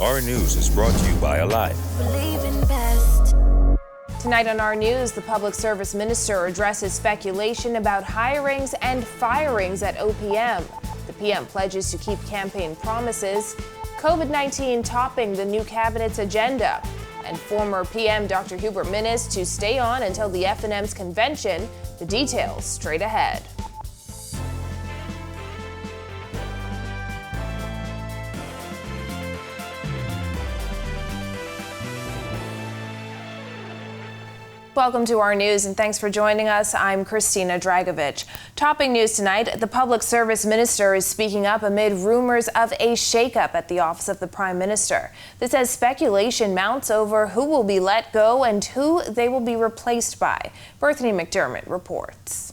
Our News is brought to you by Alive. Tonight on Our News, the Public Service Minister addresses speculation about hirings and firings at OPM. The PM pledges to keep campaign promises. COVID-19 topping the new cabinet's agenda. And former PM Dr. Hubert Minnis to stay on until the F&M's convention. The details straight ahead. Welcome to Our News and thanks for joining us. I'm Christina Dragovich. Topping news tonight, the Public Service Minister is speaking up amid rumors of a shakeup at the Office of the Prime Minister. This as speculation mounts over who will be let go and who they will be replaced by. Bethany McDermott reports.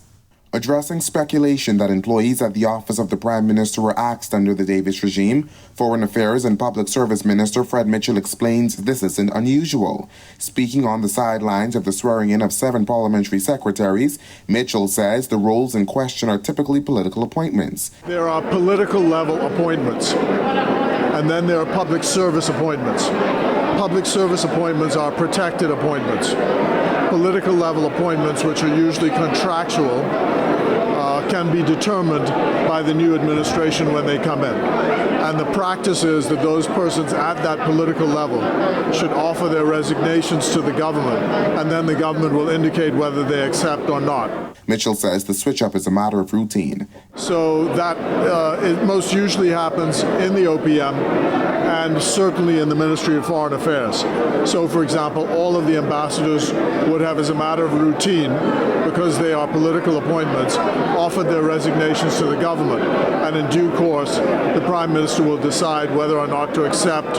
Addressing speculation that employees at the Office of the Prime Minister were axed under the Davis regime, Foreign Affairs and Public Service Minister Fred Mitchell explains this isn't unusual. Speaking on the sidelines of the swearing-in of 7 parliamentary secretaries, Mitchell says the roles in question are typically political appointments. There are political level appointments, and then there are public service appointments. Public service appointments are protected appointments. Political level appointments, which are usually contractual, can be determined by the new administration when they come in. And the practice is that those persons at that political level should offer their resignations to the government, and then the government will indicate whether they accept or not. Mitchell says the switch-up is a matter of routine. So that it most usually happens in the OPM and certainly in the Ministry of Foreign Affairs. So, for example, all of the ambassadors would have, as a matter of routine, because they are political appointments, offered their resignations to the government. And in due course, the Prime Minister will decide whether or not to accept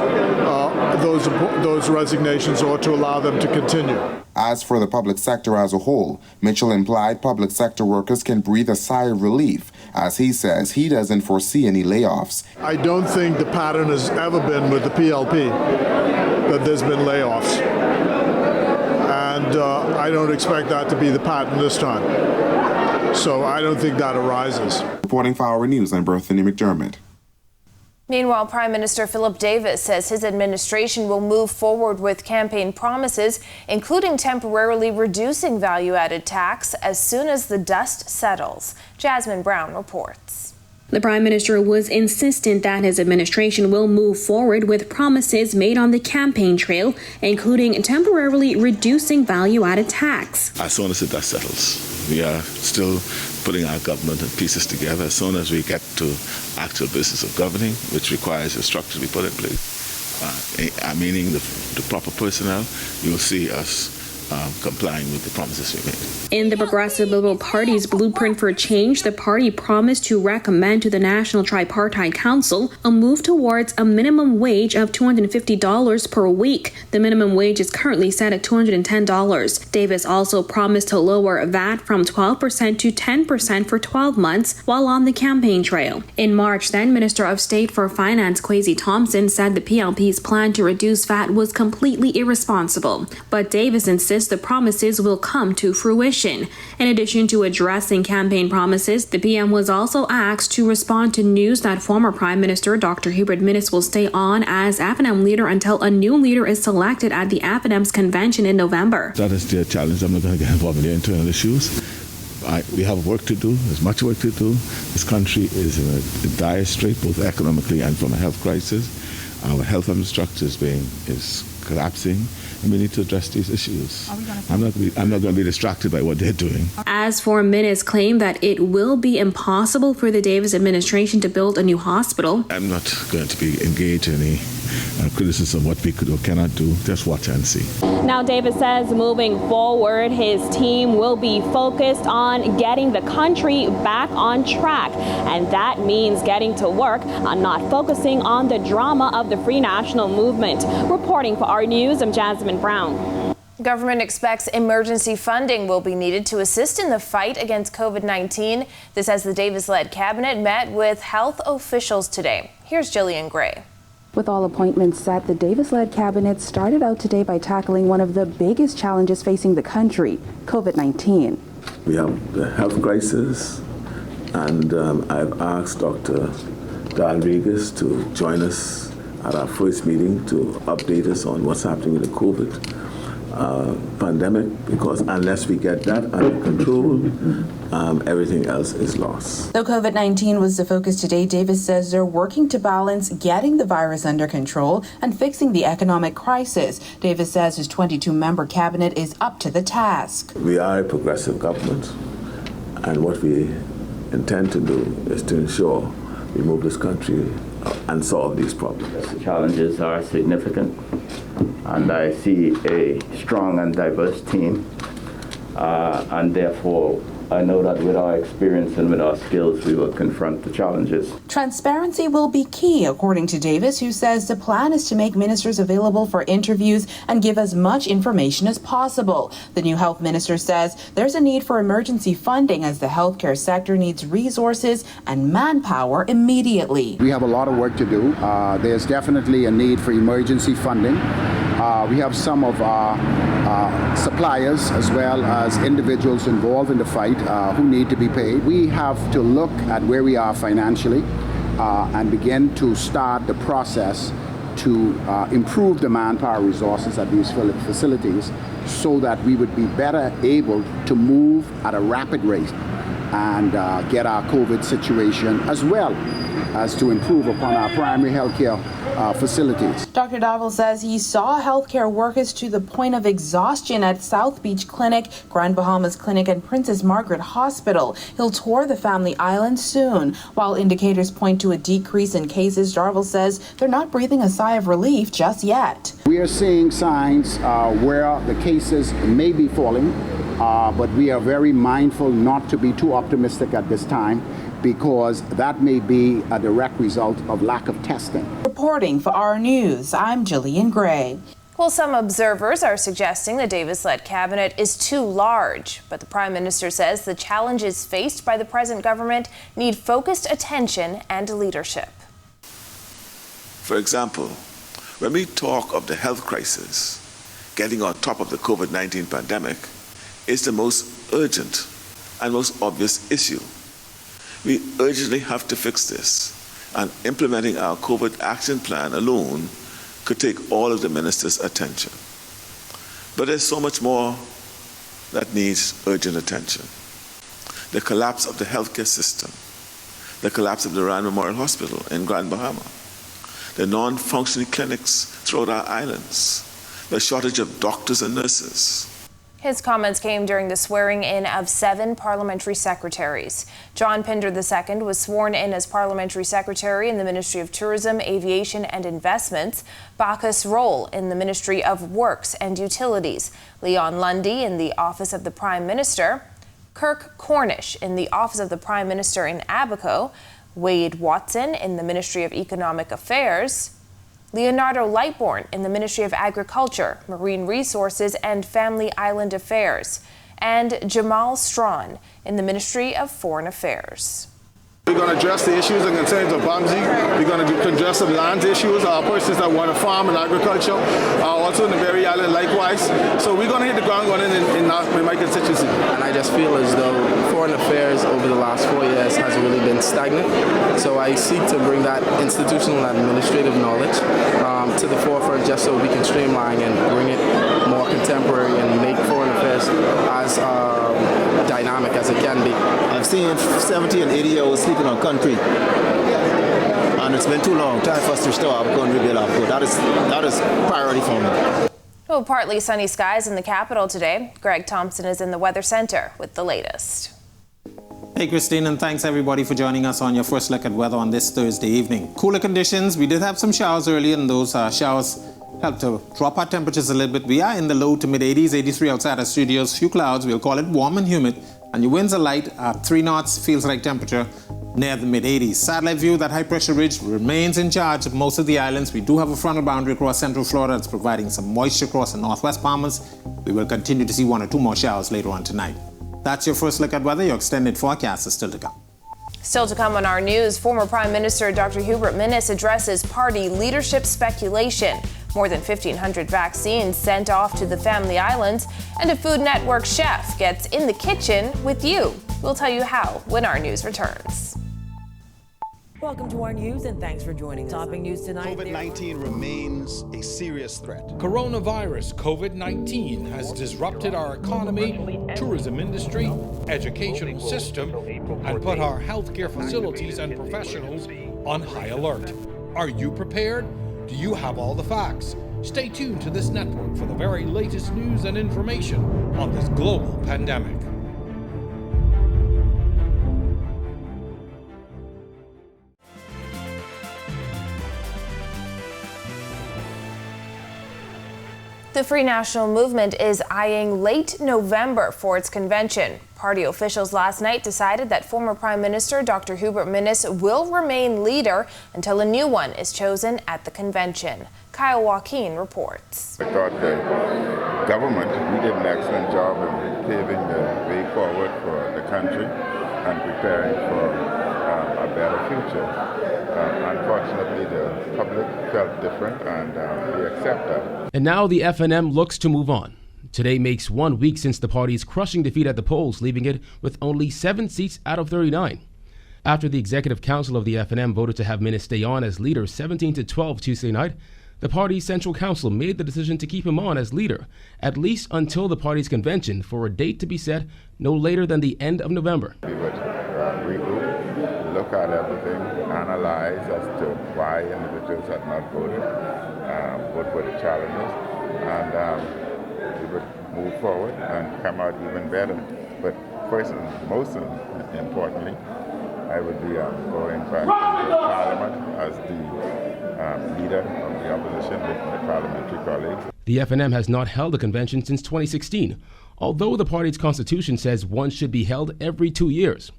those resignations or to allow them to continue. As for the public sector as a whole, Mitchell implied public sector workers can breathe a sigh of relief, as he says he doesn't foresee any layoffs. I don't think the pattern has ever been with the PLP that there's been layoffs. And I don't expect that to be the pattern this time. So I don't think that arises. Reporting for Our News, I'm Bethany McDermott. Meanwhile, Prime Minister Philip Davis says his administration will move forward with campaign promises, including temporarily reducing value-added tax as soon as the dust settles. Jasmine Brown reports. The Prime Minister was insistent that his administration will move forward with promises made on the campaign trail, including temporarily reducing value-added tax. As soon as the dust settles, we are still putting our government and pieces together. As soon as we get to actual business of governing, which requires a structure to be put in place, meaning the proper personnel, you'll see us complying with the promises we made. In the Progressive Liberal Party's blueprint for change, the party promised to recommend to the National Tripartite Council a move towards a minimum wage of $250 per week. The minimum wage is currently set at $210. Davis also promised to lower VAT from 12% to 10% for 12 months while on the campaign trail. In March, then Minister of State for Finance Kwesi Thompson said the PLP's plan to reduce VAT was completely irresponsible. But Davis insists the promises will come to fruition. In addition to addressing campaign promises, the PM was also asked to respond to news that former Prime Minister Dr. Hubert Minnis will stay on as F&M leader until a new leader is selected at the F&M's convention in November. That is their challenge. I'm not going to get involved in the internal issues. We have work to do. There's much work to do. This country is in a dire strait, both economically and from a health crisis. Our health infrastructure is collapsing, and we need to address these issues. I'm not going to be distracted by what they're doing. As for Minnis' claim that it will be impossible for the Davis administration to build a new hospital, I'm not going to be engaged in any criticism of what we could or cannot do. Just watch and see. Now, Davis says moving forward, his team will be focused on getting the country back on track. And that means getting to work on not focusing on the drama of the Free National Movement. Reporting for Our News, I'm Jasmine Brown. Government expects emergency funding will be needed to assist in the fight against COVID-19. This as the Davis-led cabinet met with health officials today. Here's Jillian Gray. With all appointments set, the Davis-led cabinet started out today by tackling one of the biggest challenges facing the country, COVID-19. We have the health crisis, and I've asked Dr. Rodriguez to join us at our first meeting to update us on what's happening with the COVID pandemic, because unless we get that under control, everything else is lost. Though COVID-19 was the focus today, Davis says they're working to balance getting the virus under control and fixing the economic crisis. Davis says his 22-member cabinet is up to the task. We are a progressive government, and what we intend to do is to ensure we move this country and solve these problems. The challenges are significant, and I see a strong and diverse team, and therefore I know that with our experience and with our skills, we will confront the challenges. Transparency will be key, according to Davis, who says the plan is to make ministers available for interviews and give as much information as possible. The new health minister says there's a need for emergency funding as the healthcare sector needs resources and manpower immediately. We have a lot of work to do. There's definitely a need for emergency funding. We have some of our suppliers as well as individuals involved in the fight who need to be paid. We have to look at where we are financially and begin to start the process to improve the manpower resources at these facilities so that we would be better able to move at a rapid rate and get our COVID situation as well as to improve upon our primary health care facilities. Dr. Davil says he saw healthcare workers to the point of exhaustion at South Beach Clinic, Grand Bahamas Clinic, and Princess Margaret Hospital. He'll tour the Family Island soon. While indicators point to a decrease in cases, Davil says they're not breathing a sigh of relief just yet. We are seeing signs where the cases may be falling, but we are very mindful not to be too optimistic at this time, because that may be a direct result of lack of testing. Reporting for our news, I'm Jillian Gray. Well, some observers are suggesting the Davis-led cabinet is too large, but the Prime Minister says the challenges faced by the present government need focused attention and leadership. For example, when we talk of the health crisis, getting on top of the COVID-19 pandemic is the most urgent and most obvious issue. We urgently have to fix this, and implementing our COVID action plan alone could take all of the ministers' attention. But there's so much more that needs urgent attention. The collapse of the healthcare system, the collapse of the Rand Memorial Hospital in Grand Bahama, the non-functioning clinics throughout our islands, the shortage of doctors and nurses. His comments came during the swearing-in of 7 parliamentary secretaries. John Pinder II was sworn in as parliamentary secretary in the Ministry of Tourism, Aviation and Investments, Bacchus Roll in the Ministry of Works and Utilities, Leon Lundy in the Office of the Prime Minister, Kirk Cornish in the Office of the Prime Minister in Abaco, Wade Watson in the Ministry of Economic Affairs, Leonardo Lightbourne in the Ministry of Agriculture, Marine Resources and Family Island Affairs, and Jamal Strawn in the Ministry of Foreign Affairs. We're going to address the issues and concerns of Bamsi. We're going to address some land issues, persons that want to farm and agriculture, also in the Berry Island likewise. So we're going to hit the ground running in my constituency. And I just feel as though foreign affairs over the last 4 years has really been stagnant. So I seek to bring that institutional and administrative knowledge to the forefront just so we can streamline and bring it more contemporary and make foreign affairs as dynamic as it can be. I've seen 70 and 80-year-olds sleeping on concrete, and it's been too long. Time for us to restore our gun rebuild our code. That is priority for me. Well, partly sunny skies in the capital today. Greg Thompson is in the Weather Center with the latest. Hey, Christine, and thanks everybody for joining us on your first look at weather on this Thursday evening. Cooler conditions. We did have some showers earlier, and those showers helped to drop our temperatures a little bit. We are in the low to mid 80s, 83 outside our studios. Few clouds. We'll call it warm and humid. And your winds are light. 3 knots feels like temperature near the mid 80s. Satellite view, that high pressure ridge remains in charge of most of the islands. We do have a frontal boundary across central Florida that's providing some moisture across the northwest Bahamas. We will continue to see 1 or 2 more showers later on tonight. That's your first look at weather. Your extended forecast is still to come. Still to come on our news, former Prime Minister Dr. Hubert Minnis addresses party leadership speculation. More than 1,500 vaccines sent off to the Family Islands, and a Food Network chef gets in the kitchen with you. We'll tell you how when our news returns. Welcome to our news and thanks for joining us. Topping news tonight. COVID-19 remains a serious threat. Coronavirus COVID-19 has disrupted our economy, tourism industry, educational system, and put our healthcare facilities and professionals on high alert. Are you prepared? Do you have all the facts? Stay tuned to this network for the very latest news and information on this global pandemic. The Free National Movement is eyeing late November for its convention. Party officials last night decided that former Prime Minister Dr. Hubert Minnis will remain leader until a new one is chosen at the convention. Kyle Joaquin reports. I thought the government, we did an excellent job in paving the way forward for the country and preparing for a better future. Unfortunately, the public felt different, and we accept that. And now the FNM looks to move on. Today makes 1 week since the party's crushing defeat at the polls, leaving it with only 7 seats out of 39. After the Executive Council of the FNM voted to have Minnis stay on as leader 17-12 Tuesday night, the party's Central Council made the decision to keep him on as leader, at least until the party's convention, for a date to be set no later than the end of November. We would regroup, look at everything, analyze as to why individuals had not voted, what were the challenges, and we would move forward and come out even better. But first and most importantly, I would be going back into Parliament as the leader of the opposition with my parliamentary colleagues. The FNM has not held a convention since 2016, although the party's constitution says one should be held every 2 years.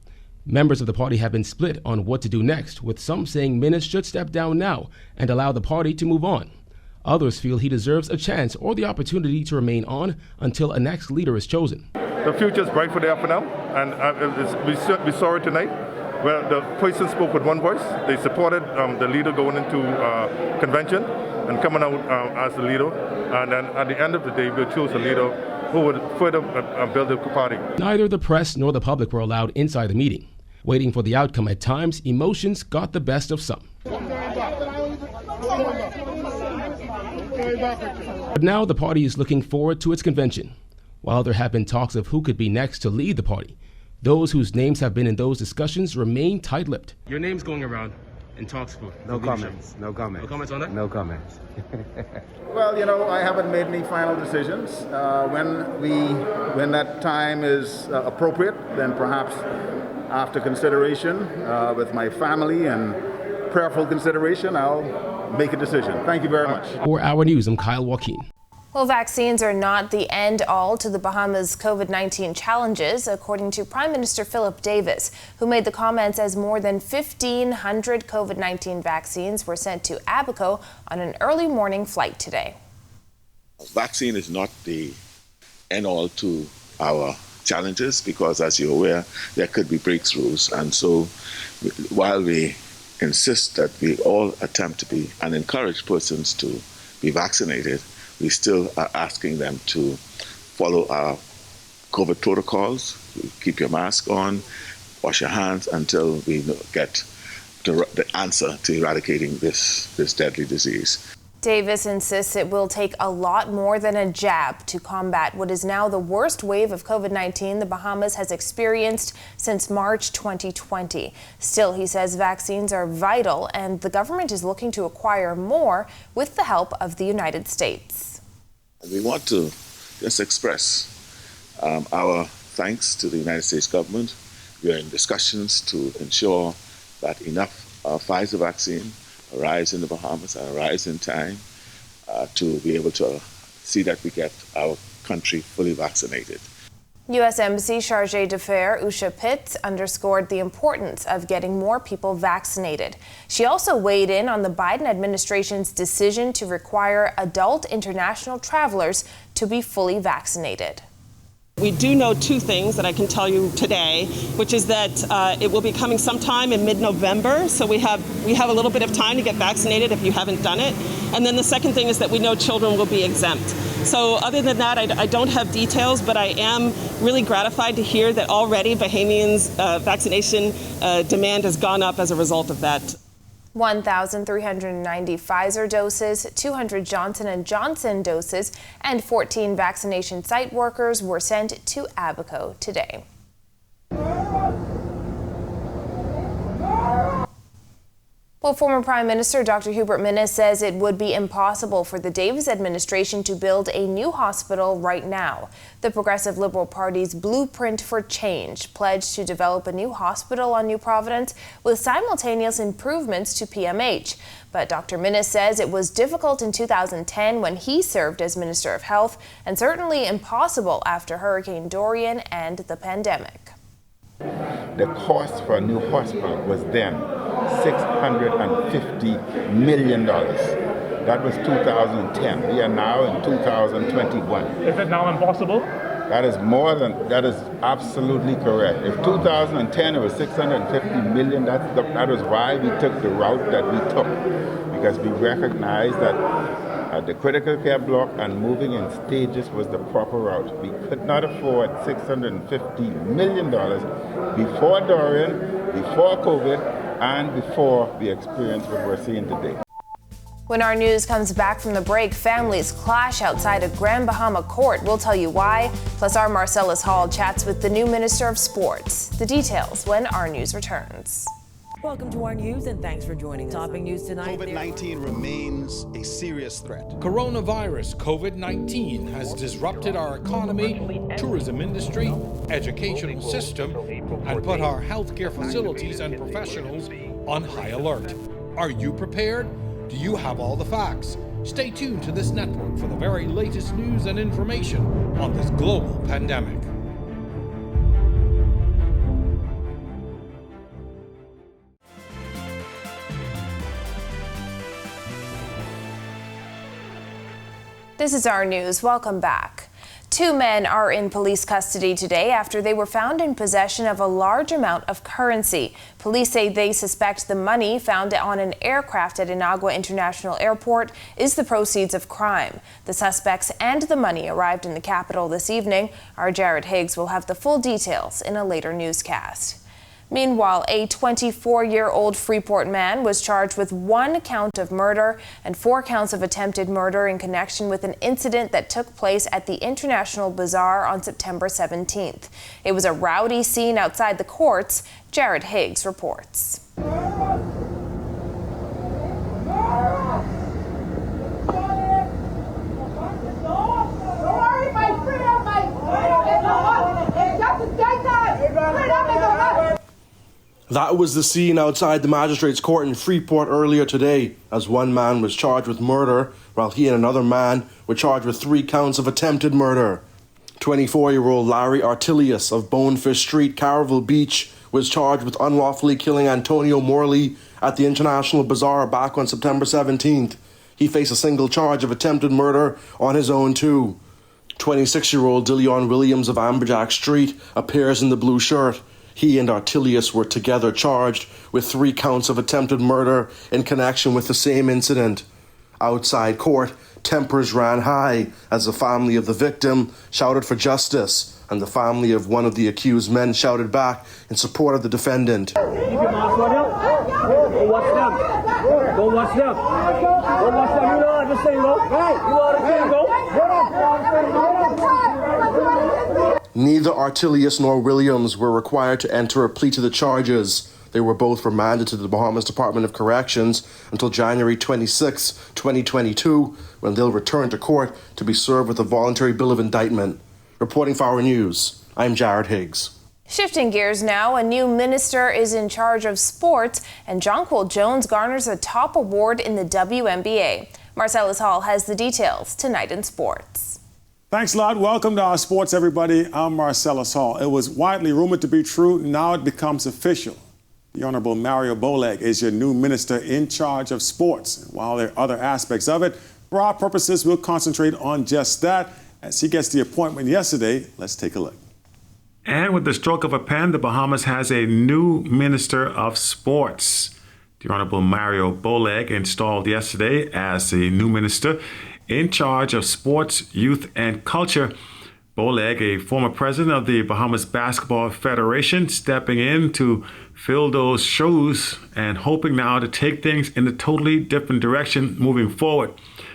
Members of the party have been split on what to do next, with some saying Minnis should step down now and allow the party to move on. Others feel he deserves a chance or the opportunity to remain on until a next leader is chosen. The future is bright for the FNM, and we saw it tonight. Well, the person spoke with one voice. They supported the leader going into convention and coming out as the leader. And then at the end of the day, we'll choose a leader who would further build the party. Neither the press nor the public were allowed inside the meeting. Waiting for the outcome at times, emotions got the best of some. But now the party is looking forward to its convention. While there have been talks of who could be next to lead the party, those whose names have been in those discussions remain tight-lipped. Your name's going around in talks for No comments. No comments. No comments on that? No comments. Well, I haven't made any final decisions. When that time is appropriate, then perhaps after consideration with my family and prayerful consideration, I'll make a decision. Thank you very much. For Our News, I'm Kyle Joaquin. Well, vaccines are not the end-all to the Bahamas' COVID-19 challenges, according to Prime Minister Philip Davis, who made the comments as more than 1,500 COVID-19 vaccines were sent to Abaco on an early morning flight today. Vaccine is not the end-all to our challenges because, as you're aware, there could be breakthroughs. And so while we insist that we all attempt to be and encourage persons to be vaccinated, we still are asking them to follow our COVID protocols. Keep your mask on, wash your hands until we get the answer to eradicating this deadly disease. Davis insists it will take a lot more than a jab to combat what is now the worst wave of COVID-19 the Bahamas has experienced since March 2020. Still, he says vaccines are vital and the government is looking to acquire more with the help of the United States. We want to just express our thanks to the United States government. We are in discussions to ensure that enough Pfizer vaccine arrives in the Bahamas and arrives in time to be able to see that we get our country fully vaccinated. U.S. Embassy Chargé d'Affaires Usha Pitts underscored the importance of getting more people vaccinated. She also weighed in on the Biden administration's decision to require adult international travelers to be fully vaccinated. We do know two things that I can tell you today, which is that it will be coming sometime in mid-November, so we have a little bit of time to get vaccinated if you haven't done it. And then the second thing is that we know children will be exempt. So other than that, I don't have details, but I am really gratified to hear that already Bahamians' vaccination demand has gone up as a result of that. 1,390 Pfizer doses, 200 Johnson & Johnson doses, and 14 vaccination site workers were sent to Abaco today. Well, former Prime Minister Dr. Hubert Minnis says it would be impossible for the Davis administration to build a new hospital right now. The Progressive Liberal Party's Blueprint for Change pledged to develop a new hospital on New Providence with simultaneous improvements to PMH. But Dr. Minnis says it was difficult in 2010 when he served as Minister of Health, and certainly impossible after Hurricane Dorian and the pandemic. The cost for a new hospital was then $650 million. That was 2010. We are now in 2021. Is it now impossible? That is absolutely correct. If 2010 it was 650 million, that was why we took the route that we took, because we recognized that the critical care block and moving in stages was the proper route. We could not afford $650 million before Dorian, before COVID, and before we experienced what we're seeing today. When our news comes back from the break, families clash outside a Grand Bahama court. We'll tell you why. Plus, our Marcellus Hall chats with the new Minister of Sports. The details when our news returns. Welcome to our news, and thanks for joining us. Topping news tonight. COVID-19 remains a serious threat. Coronavirus COVID-19 has disrupted our economy, tourism industry, educational system, and put our healthcare facilities and professionals on high alert. Are you prepared? Do you have all the facts? Stay tuned to this network for the very latest news and information on this global pandemic. This is our news. Welcome back. 2 men are in police custody today after they were found in possession of a large amount of currency. Police say they suspect the money found on an aircraft at Inagua International Airport is the proceeds of crime. The suspects and the money arrived in the capital this evening. Our Jared Higgs will have the full details in a later newscast. Meanwhile, a 24-year-old Freeport man was charged with 1 count of murder and 4 counts of attempted murder in connection with an incident that took place at the International Bazaar on September 17th. It was a rowdy scene outside the courts. Jared Higgs reports. That was the scene outside the magistrate's court in Freeport earlier today, as one man was charged with murder, while he and another man were charged with 3 counts of attempted murder. 24-year-old Larry Artilius of Bonefish Street, Carville Beach, was charged with unlawfully killing Antonio Morley at the International Bazaar back on September 17th. He faced a single charge of attempted murder on his own too. 26-year-old Dillion Williams of Amberjack Street appears in the blue shirt. He and Artilius were together charged with 3 counts of attempted murder in connection with the same incident. Outside court, tempers ran high as the family of the victim shouted for justice, and the family of one of the accused men shouted back in support of the defendant. Keep your mouth shut up. Go watch them. Go watch them. Go watch them. You know how to say go. You know how to say go. Neither Artilius nor Williams were required to enter a plea to the charges. They were both remanded to the Bahamas Department of Corrections until January 26, 2022, when they'll return to court to be served with a voluntary bill of indictment. Reporting for our news, I'm Jared Higgs. Shifting gears now, a new minister is in charge of sports, and Jonquil Jones garners a top award in the WNBA. Marcellus Hall has the details tonight in sports. Thanks a lot. Welcome to our sports, everybody. I'm Marcellus Hall. It was widely rumored to be true. Now it becomes official. The Honorable Mario Boleg is your new minister in charge of sports. While there are other aspects of it, for our purposes, we'll concentrate on just that. As he gets the appointment yesterday, let's take a look. And with the stroke of a pen, the Bahamas has a new minister of sports. The Honorable Mario Boleg installed yesterday as the new minister in charge of sports, youth, and culture. Boleg, a former president of the Bahamas Basketball Federation, stepping in to fill those shoes and hoping now to take things in a totally different direction moving forward.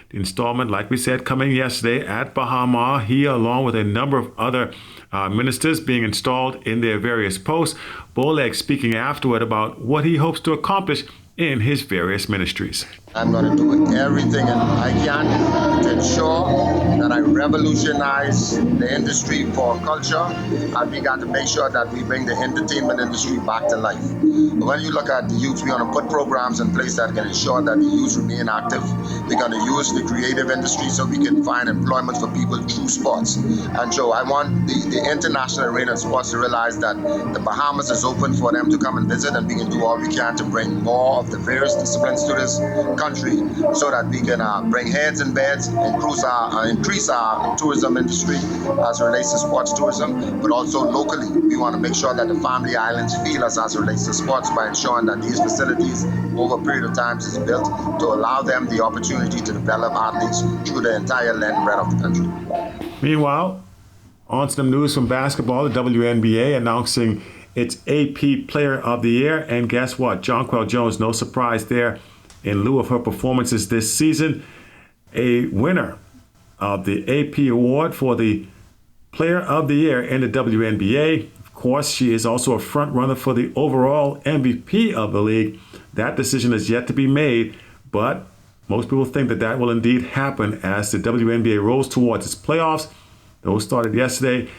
The installment, like we said, coming yesterday at Bahama, he along with a number of other ministers being installed in their various posts. Boleg speaking afterward about what he hopes to accomplish in his various ministries. I'm going to do everything I can to ensure that I revolutionize the industry for culture, and we got to make sure that we bring the entertainment industry back to life. When you look at the youth, we're going to put programs in place that can ensure that the youth remain active. We're going to use the creative industry so we can find employment for people through sports. And so I want the international arena of sports to realize that the Bahamas is open for them to come and visit, and we can do all we can to bring more of the various disciplines to this country so that we can bring heads and beds, increase our tourism industry as it relates to sports tourism, but also locally. We want to make sure that the family islands feel us as it relates to sports by ensuring that these facilities over a period of time is built to allow them the opportunity to develop athletes through the entire length and breadth of the country. Meanwhile, on to some news from basketball. The WNBA announcing its AP Player of the Year, and guess what? Jonquel Jones, no surprise there, in lieu of her performances this season, a winner of the AP award for the Player of the Year in the WNBA. Of course, she is also a front runner for the overall MVP of the league. That decision is yet to be made, but most people think that that will indeed happen as the WNBA rolls towards its playoffs. Those started yesterday.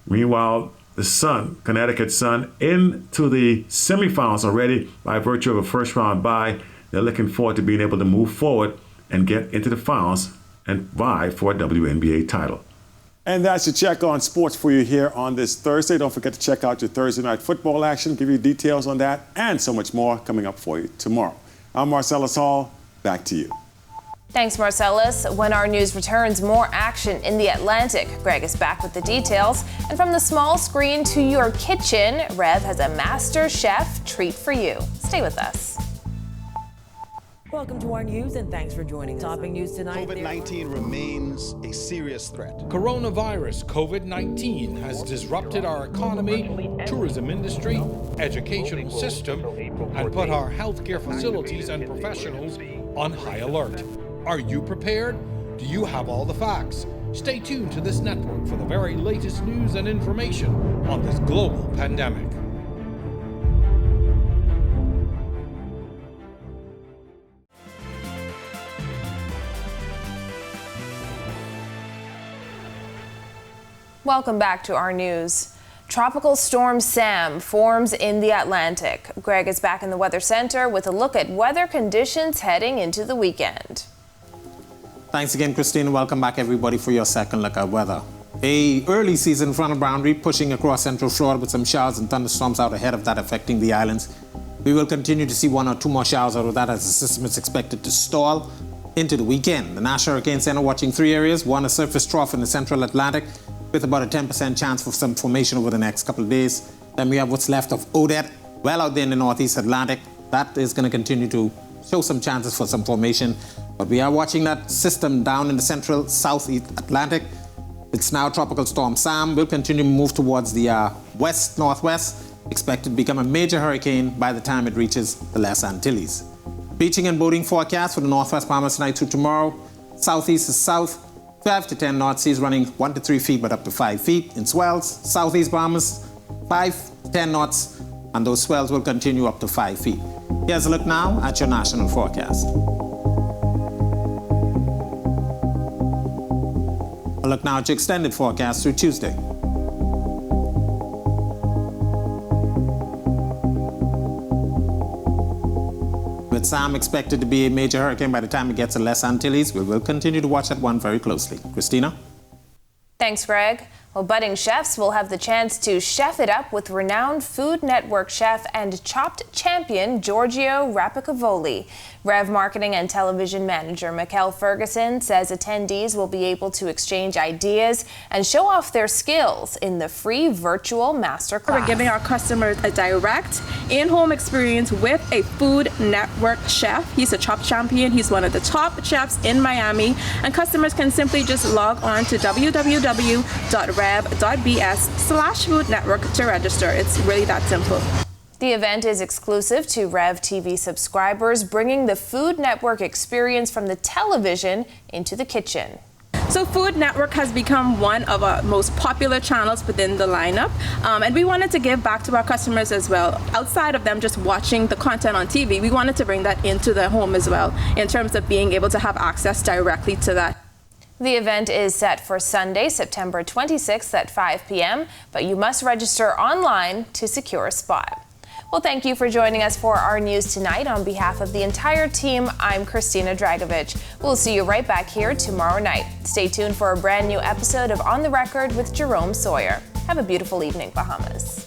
Meanwhile, the Sun, Connecticut Sun, into the semifinals already by virtue of a first-round bye. They're looking forward to being able to move forward and get into the finals and vie for a WNBA title. And that's your check on sports for you here on this Thursday. Don't forget to check out your Thursday night football action, give you details on that and so much more coming up for you tomorrow. I'm Marcellus Hall. Back to you. Thanks, Marcellus. When our news returns, more action in the Atlantic. Greg is back with the details. And from the small screen to your kitchen, Rev has a master chef treat for you. Stay with us. Welcome to our news and thanks for joining us. Topping news tonight. COVID-19 remains a serious threat. Coronavirus COVID-19 has disrupted our economy, tourism industry, educational system, and put our healthcare facilities and professionals on high alert. Are you prepared? Do you have all the facts? Stay tuned to this network for the very latest news and information on this global pandemic. Welcome back to our news. Tropical Storm Sam forms in the Atlantic. Greg is back in the Weather Center with a look at weather conditions heading into the weekend. Thanks again, Christine. Welcome back, everybody, for your second look at weather. A early season frontal boundary pushing across central Florida with some showers and thunderstorms out ahead of that affecting the islands. We will continue to see one or two more showers out of that as the system is expected to stall into the weekend. The National Hurricane Center watching three areas. One, a surface trough in the central Atlantic with about a 10% chance for some formation over the next couple of days. Then we have what's left of Odette, well out there in the northeast Atlantic. That is going to continue to show some chances for some formation. But we are watching that system down in the central southeast Atlantic. It's now Tropical Storm Sam. Will continue to move towards the west-northwest. Expected to become a major hurricane by the time it reaches the Les Antilles. Beaching and boating forecast for the northwest Bahamas tonight through tomorrow. Southeast to south, 5 to 10 knot, seas running 1 to 3 feet but up to 5 feet in swells. Southeast Bahamas, 5 to 10 knots, and those swells will continue up to 5 feet. Here's a look now at your national forecast. A look now at your extended forecast through Tuesday. With Sam expected to be a major hurricane by the time it gets to Les Antilles, we will continue to watch that one very closely. Christina? Thanks, Greg. Well, budding chefs will have the chance to chef it up with renowned Food Network chef and Chopped champion Giorgio Rapicavoli. Rev Marketing and Television Manager Mikkel Ferguson says attendees will be able to exchange ideas and show off their skills in the free virtual masterclass. We're giving our customers a direct in-home experience with a Food Network chef. He's a Chopped champion. He's one of the top chefs in Miami. And customers can simply just log on to www.rev.bs/Food Network to register. It's really that simple. The event is exclusive to Rev TV subscribers, bringing the Food Network experience from the television into the kitchen. So Food Network has become one of our most popular channels within the lineup, and we wanted to give back to our customers as well. Outside of them just watching the content on TV, we wanted to bring that into their home as well, in terms of being able to have access directly to that. The event is set for Sunday, September 26th at 5 p.m., but you must register online to secure a spot. Well, thank you for joining us for our news tonight. On behalf of the entire team, I'm Christina Dragovich. We'll see you right back here tomorrow night. Stay tuned for a brand new episode of On the Record with Jerome Sawyer. Have a beautiful evening, Bahamas.